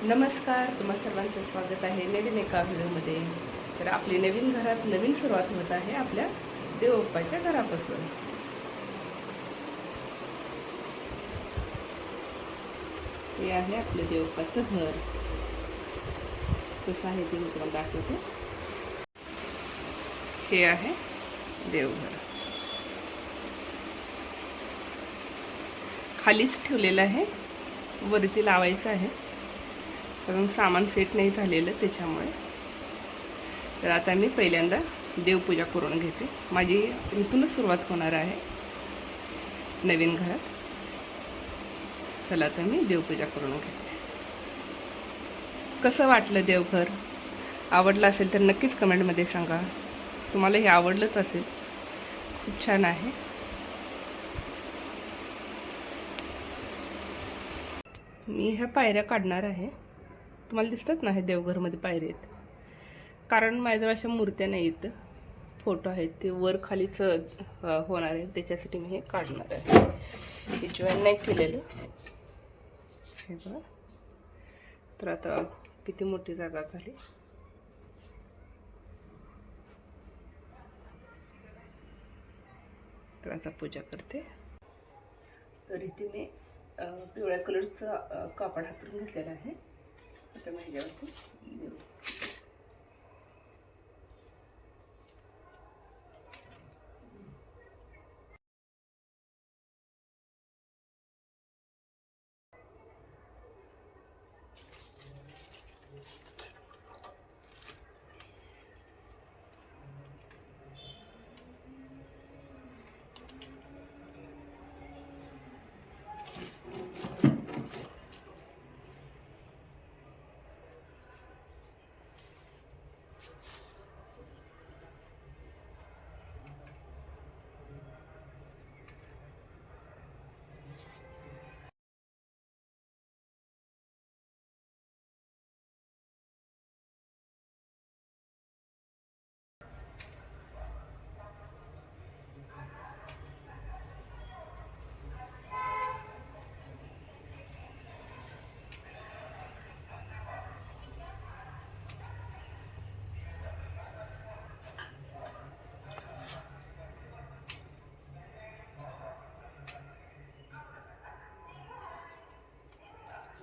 नमस्कार, तुम्हा सर्वांचं स्वागत आहे नवीन एका व्हिडिओमध्ये. तर आपली नवीन घरात नवीन सुरुवात होत आहे आपल्या देवबाप्पाच्या घरापासून. हे आहे आपलं देवबाप्पाचं घर. कसं आहे ते मी तुम्हाला दाखवते. हे आहे देवघर. खालीच ठेवलेलं आहे, वरती लावायचं आहे कारण सामान सेट नाही झालेलं त्याच्यामुळे. तर आता मी पहिल्यांदा देवपूजा करून घेते. माझी इथूनच सुरुवात होणार आहे नवीन घरात. चला आता मी देवपूजा करून घेते. कसं वाटलं देवघर? आवडलं असेल तर नक्कीच कमेंटमध्ये सांगा. तुम्हाला हे आवडलंच असेल. खूप छान आहे. मी ह्या पायऱ्या काढणार आहे. तुम्हाला दिसतात ना, हे देवघरमध्ये पायऱ्या आहेत कारण माझ्याजवळ अशा मूर्त्या नाही आहेत, फोटो आहेत, ते वर खालीच होणार आहे. त्याच्यासाठी मी हे काढणार आहे. हे जॉईन नाही केलेलं हे बघा. तर आता किती मोठी जागा झाली. तर आता पूजा करते. तर इथे मी पिवळ्या कलरचं कापड हातरून घेतलेलं आहे. आता मी ह्याच्यावरती देऊ.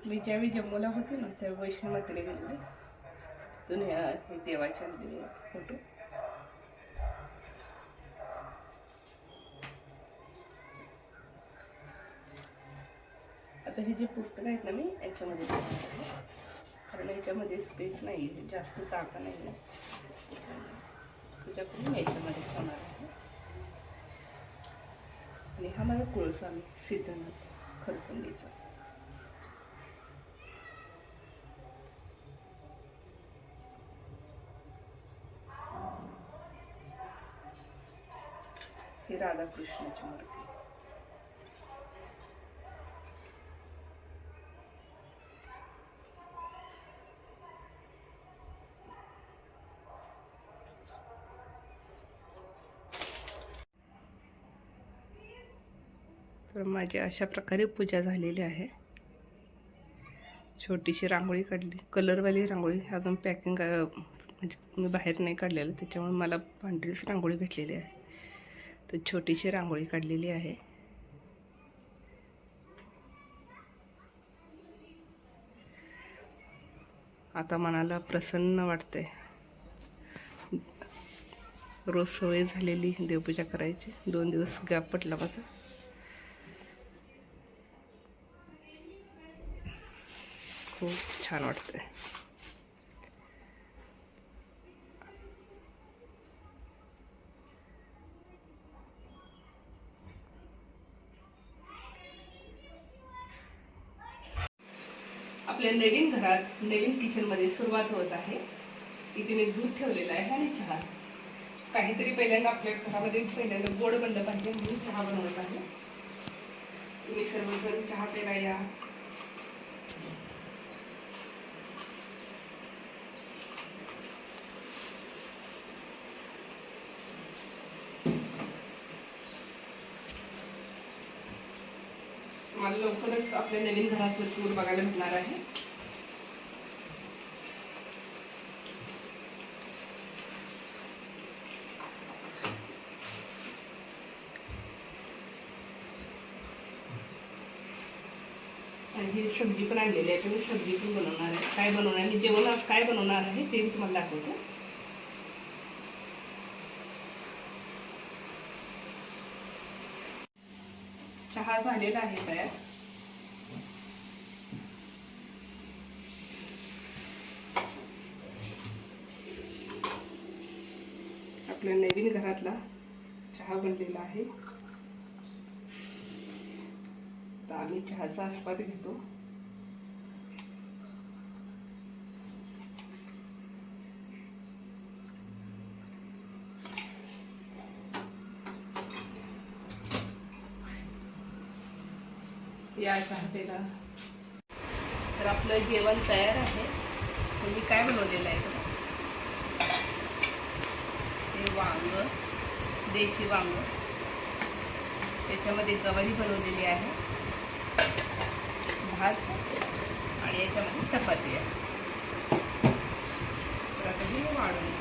मी ज्यावेळी जम्मूला होते ना, त्या वैष्णव मातेला गेलेले. तिथून हे देवाचे आणलेले फोटो. आता हे जे पुस्तक आहेत ना, मी याच्यामध्ये कारण याच्यामध्ये स्पेस नाही आहे, जास्त जागा नाही आहे. पूजा करून याच्यामध्ये ठेवणार आहे. आणि हा माझा कुळस्वामी सिद्धनाथ खरसंगीचा. ही राधाकृष्णाची मूर्ती. तर माझी अशा प्रकारे पूजा झालेली आहे. छोटीशी रांगोळी काढली, कलरवाली रांगोळी. अजून पॅकिंग म्हणजे मी बाहेर नाही काढलेलं, त्याच्यामुळे मला पांढरीच रांगोळी भेटलेली आहे. तर छोटीशी रांगोळी काढलेली आहे. आता मनाला प्रसन्न वाटते. रोज सवय झालेली देवपूजा करायची. 2 दिवस गॅप पडला माझा. खूप छान वाटतंय. आपल्या नवीन घरात नवीन किचनमध्ये सुरुवात होत आहे. इथे मी दूध ठेवलेलं आहे आणि चहा. काहीतरी पहिल्यांदा आपल्या घरामध्ये पहिल्यांदा गोड बनलं पाहिजे म्हणून चहा बनवत आहे. तुम्ही सर्वजण चहा प्यायला या. मला लवकरच आपल्या नवीन घराचं टूर बघायला मिळणार आहे. आणि ही सब्जी पण आणलेली आहे, तर मी सब्जी पण बनवणार आहे. काय बनवणार आहे, मी जेवण आज काय बनवणार आहे ते मी तुम्हाला दाखवतो. चहा झालेला आहे तयार. आपल्या नवीन घरातला चहा बनलेला आहे. तर आम्ही चहाचा आस्वाद घेतो. या चहा प्यायला. तर आपलं जेवण तयार आहे. तर मी काय बनवलेलं आहे बघा, हे वांग, देशी वांग, त्याच्यामध्ये गवारी बनवलेली आहे, भात आणि याच्यामध्ये चपाती आहे. तर आता हे वाढून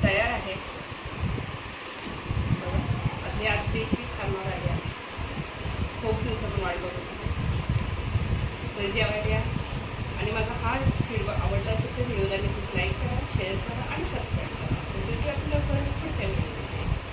तयार आहे. बघा, आता हे आज देशी खाणार आहे. खूप दिवसातून वाट बघत होते. तर जेवायला या. आणि माझा हा व्हिडिओ आवडला असेल तर व्हिडिओला नक्कीच लाईक करा, शेअर करा आणि सबस्क्राईब करा. तर भेटूया आपल्या परत पुढच्या व्हिडिओ.